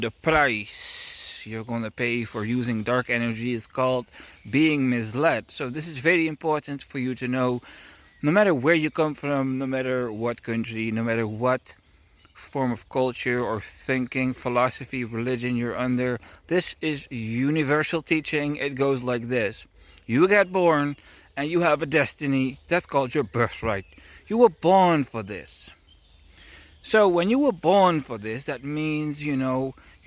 The price you're going to pay for using dark energy is called being misled. So this is very important for you to know. No matter where you come from, no matter what country, no matter what form of culture or thinking, philosophy, religion you're under, this is universal teaching. It goes like this. You get born and you have a destiny. That's called your birthright. You were born for this. So when you were born for this, that means, you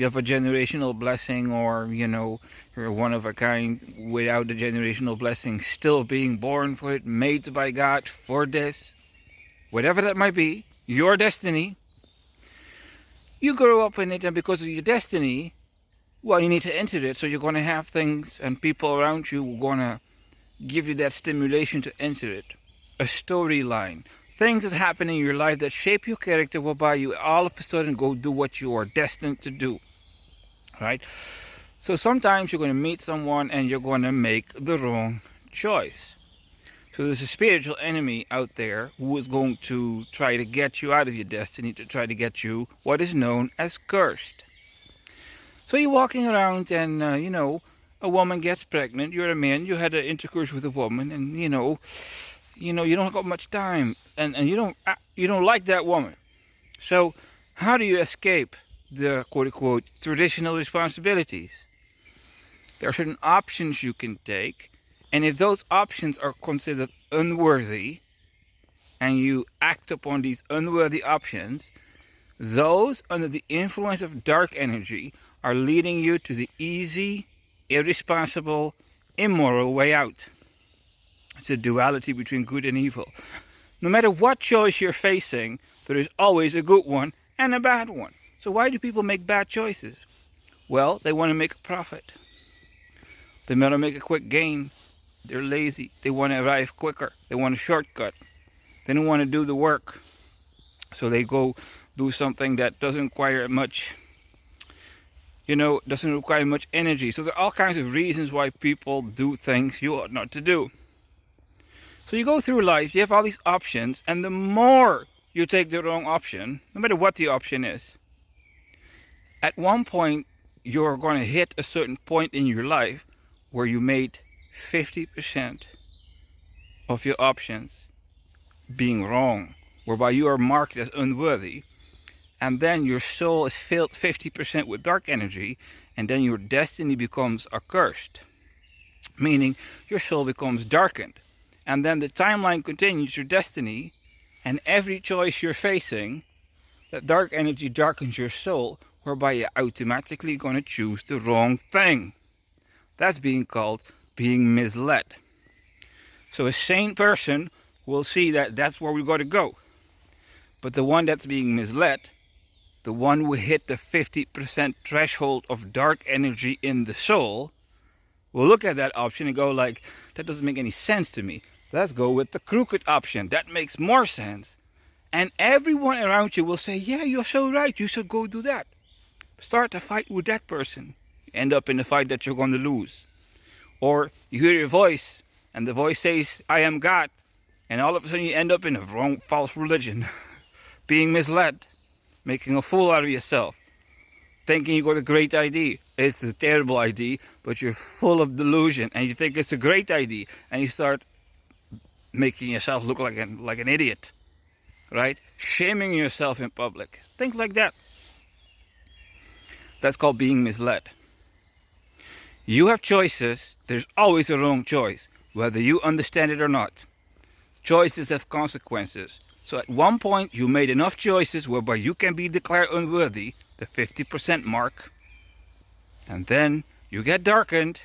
have a generational blessing, or, you're one of a kind without the generational blessing, still being born for it, made by God for this. Whatever that might be, your destiny. You grow up in it, and because of your destiny, well, you need to enter it. So you're going to have things and people around you who are going to give you that stimulation to enter it. A storyline. Things that happen in your life that shape your character, whereby you all of a sudden go do what you are destined to do. Right? So sometimes you're going to meet someone and you're going to make the wrong choice. So there's a spiritual enemy out there who is going to try to get you out of your destiny, to try to get you what is known as cursed. So you're walking around and, a woman gets pregnant. You're a man, you had an intercourse with a woman, and, you don't got much time, and you don't like that woman. So how do you escape the quote-unquote traditional responsibilities? There are certain options you can take, and if those options are considered unworthy, and you act upon these unworthy options, those under the influence of dark energy are leading you to the easy, irresponsible, immoral way out. It's a duality between good and evil. No matter what choice you're facing, there is always a good one and a bad one. So why do people make bad choices? Well, they want to make a profit. They want to make a quick gain. They're lazy. They want to arrive quicker. They want a shortcut. They don't want to do the work. So they go do something that doesn't require much, doesn't require much energy. So there are all kinds of reasons why people do things you ought not to do. So you go through life, you have all these options, and the more you take the wrong option, no matter what the option is, at one point you're going to hit a certain point in your life where you made 50% of your options being wrong, whereby you are marked as unworthy, and then your soul is filled 50% with dark energy, and then your destiny becomes accursed, meaning your soul becomes darkened. And then the timeline continues, your destiny, and every choice you're facing, that dark energy darkens your soul, whereby you're automatically going to choose the wrong thing. That's being called being misled. So a sane person will see that that's where we got to go. But the one that's being misled, the one who hit the 50% threshold of dark energy in the soul, will look at that option and go like, that doesn't make any sense to me. Let's go with the crooked option. That makes more sense. And everyone around you will say, yeah, you're so right. You should go do that. Start a fight with that person. You end up in a fight that you're going to lose. Or you hear your voice, and the voice says, I am God. And all of a sudden you end up in a wrong, false religion. Being misled. Making a fool out of yourself. Thinking you got a great idea. It's a terrible idea, but you're full of delusion. And you think it's a great idea. And you start making yourself look like an idiot, right? Shaming yourself in public, things like that. That's called being misled. You have choices. There's always a wrong choice, whether you understand it or not. Choices have consequences. So at one point you made enough choices whereby you can be declared unworthy, the 50% mark, and then you get darkened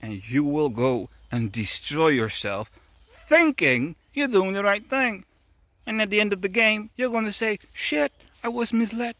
and you will go and destroy yourself thinking you're doing the right thing. And at the end of the game, you're going to say, shit, I was misled.